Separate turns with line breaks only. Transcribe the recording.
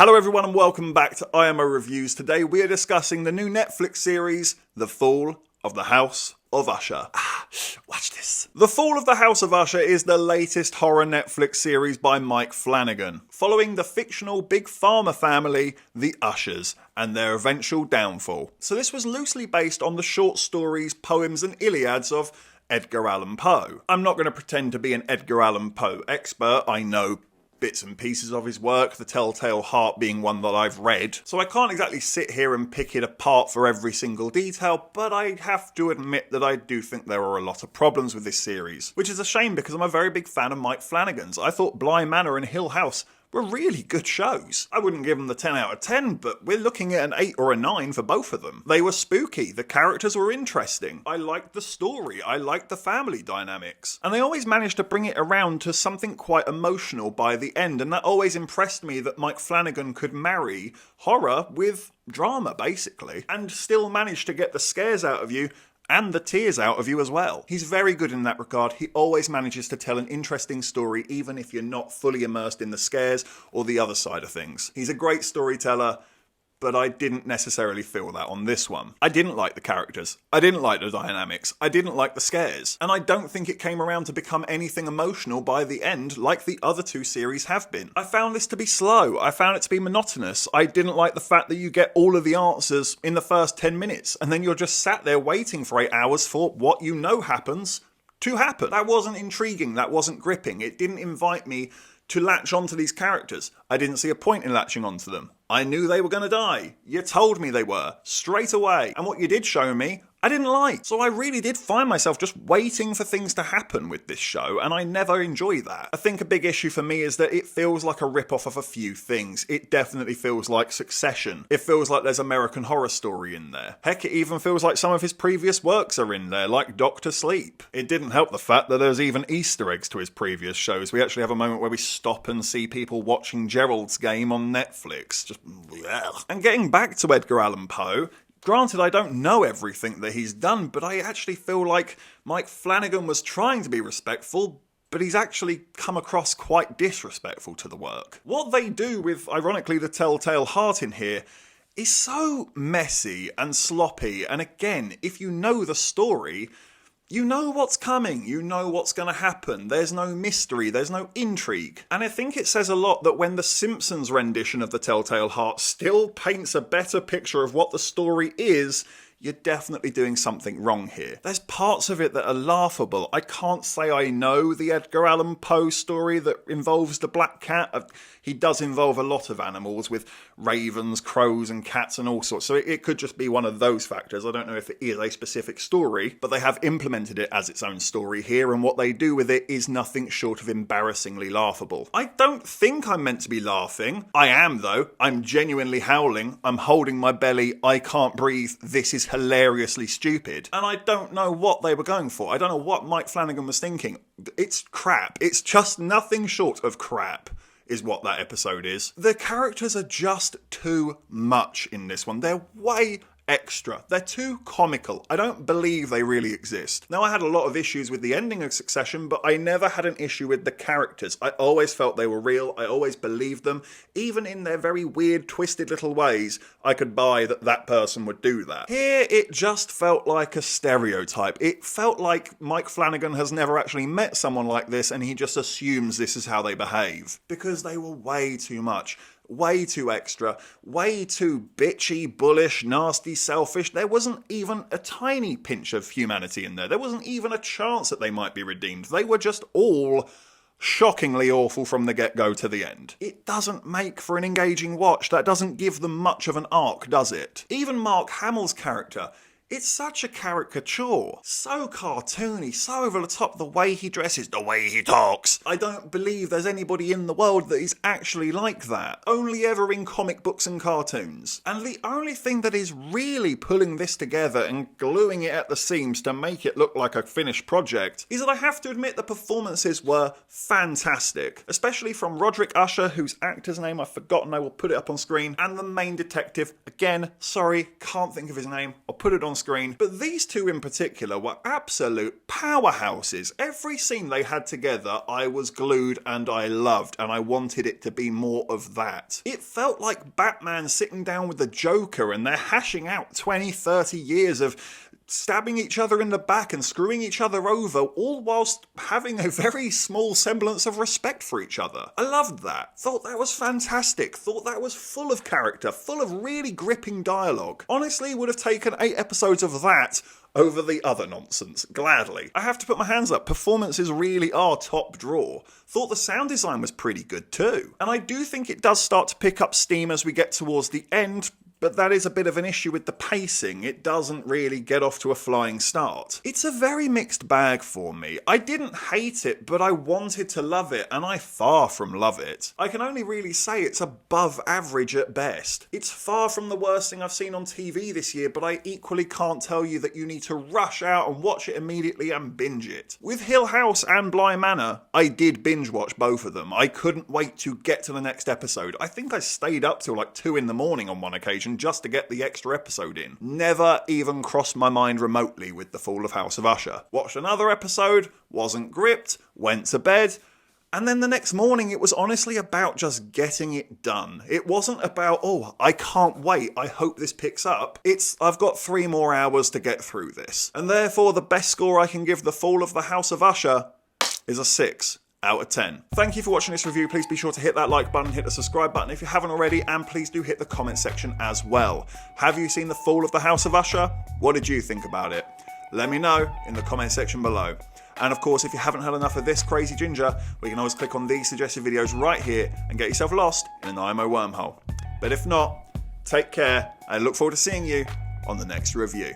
Hello everyone and welcome back to IMO Reviews. Today we are discussing the new Netflix series, The Fall of the House of Usher. Watch this. The Fall of the House of Usher is the latest horror Netflix series by Mike Flanagan, following the fictional Big Pharma family, the Ushers, and their eventual downfall. So this was loosely based on the short stories, poems and Iliads of Edgar Allan Poe. I'm not going to pretend to be an Edgar Allan Poe expert. I know bits and pieces of his work, The Telltale Heart being one that I've read, so I can't exactly sit here and pick it apart for every single detail, but I have to admit that I do think there are a lot of problems with this series, which is a shame because I'm a very big fan of Mike Flanagan's. I thought Bly Manor and Hill House were really good shows. I wouldn't give them the 10 out of 10, but we're looking at an 8 or a 9 for both of them. They were spooky, the characters were interesting, I liked the story, I liked the family dynamics, and they always managed to bring it around to something quite emotional by the end, and that always impressed me that Mike Flanagan could marry horror with drama, basically, and still manage to get the scares out of you and the tears out of you as well. He's very good in that regard. He always manages to tell an interesting story even if you're not fully immersed in the scares or the other side of things. He's a great storyteller, but I didn't necessarily feel that on this one. I didn't like the characters. I didn't like the dynamics. I didn't like the scares. And I don't think it came around to become anything emotional by the end like the other two series have been. I found this to be slow. I found it to be monotonous. I didn't like the fact that you get all of the answers in the first 10 minutes and then you're just sat there waiting for 8 hours for what you know happens to happen. That wasn't intriguing. That wasn't gripping. It didn't invite me to latch onto these characters. I didn't see a point in latching onto them. I knew they were going to die. You told me they were, straight away. And what you did show me, I didn't like. So I really did find myself just waiting for things to happen with this show, and I never enjoy that. I think a big issue for me is that it feels like a rip-off of a few things. It definitely feels like Succession. It feels like there's American Horror Story in there. Heck, it even feels like some of his previous works are in there, like Doctor Sleep. It didn't help the fact that there's even Easter eggs to his previous shows. We actually have a moment where we stop and see people watching Gerald's Game on Netflix. Just, bleh. And getting back to Edgar Allan Poe, granted, I don't know everything that he's done, but I actually feel like Mike Flanagan was trying to be respectful, but he's actually come across quite disrespectful to the work. What they do with, ironically, The Telltale Heart in here is so messy and sloppy, and again, if you know the story, you know what's coming, you know what's going to happen, there's no mystery, there's no intrigue. And I think it says a lot that when the Simpsons rendition of The Telltale Heart still paints a better picture of what the story is, you're definitely doing something wrong here. There's parts of it that are laughable. I can't say I know the Edgar Allan Poe story that involves the black cat. He does involve a lot of animals with ravens, crows and cats and all sorts. So it could just be one of those factors. I don't know if it is a specific story, but they have implemented it as its own story here, and what they do with it is nothing short of embarrassingly laughable. I don't think I'm meant to be laughing. I am though. I'm genuinely howling. I'm holding my belly. I can't breathe. This is hilariously stupid. And I don't know what they were going for. I don't know what Mike Flanagan was thinking. It's crap. It's just nothing short of crap is what that episode is. The characters are just too much in this one. They're way extra. They're too comical. I don't believe they really exist. Now, I had a lot of issues with the ending of Succession, but I never had an issue with the characters. I always felt they were real. I always believed them. Even in their very weird, twisted little ways, I could buy that that person would do that. Here, it just felt like a stereotype. It felt like Mike Flanagan has never actually met someone like this, and he just assumes this is how they behave. Because they were way too much. Way too extra, way too bitchy, bullish, nasty, selfish. There wasn't even a tiny pinch of humanity in there. There wasn't even a chance that they might be redeemed. They were just all shockingly awful from the get-go to the end. It doesn't make for an engaging watch. That doesn't give them much of an arc, does it? Even Mark Hamill's character, it's such a caricature. So cartoony, so over the top, the way he dresses, the way he talks. I don't believe there's anybody in the world that is actually like that. Only ever in comic books and cartoons. And the only thing that is really pulling this together and gluing it at the seams to make it look like a finished project is that I have to admit the performances were fantastic. Especially from Roderick Usher, whose actor's name I've forgotten, I will put it up on screen, and the main detective, again, sorry, can't think of his name, I'll put it on on screen, but these two in particular were absolute powerhouses. Every scene they had together, I was glued and I loved, and I wanted it to be more of that. It felt like Batman sitting down with the Joker and they're hashing out 20, 30 years of stabbing each other in the back and screwing each other over, all whilst having a very small semblance of respect for each other. I loved that. Thought that was fantastic. Thought that was full of character, full of really gripping dialogue. Honestly, would have taken 8 episodes of that over the other nonsense, gladly. I have to put my hands up, performances really are top draw. Thought the sound design was pretty good too. And I do think it does start to pick up steam as we get towards the end, but that is a bit of an issue with the pacing. It doesn't really get off to a flying start. It's a very mixed bag for me. I didn't hate it, but I wanted to love it, and I far from love it. I can only really say it's above average at best. It's far from the worst thing I've seen on TV this year, but I equally can't tell you that you need to rush out and watch it immediately and binge it. With Hill House and Bly Manor, I did binge watch both of them. I couldn't wait to get to the next episode. I think I stayed up till like 2 in the morning on one occasion just to get the extra episode in. Never even crossed my mind remotely with The Fall of House of Usher. Watched another episode, wasn't gripped, went to bed, and then the next morning it was honestly about just getting it done. It wasn't about, oh, I can't wait, I hope this picks up. It's, I've got 3 more hours to get through this. And therefore the best score I can give The Fall of the House of Usher is a 6 out of 10. Thank you for watching this review. Please be sure to hit that like button, hit the subscribe button if you haven't already, and please do hit the comment section as well. Have you seen The Fall of the House of Usher? What did you think about it? Let me know in the comment section below. And of course, if you haven't had enough of this crazy ginger, we can always click on these suggested videos right here and get yourself lost in an IMO wormhole. But if not, take care, and I look forward to seeing you on the next review.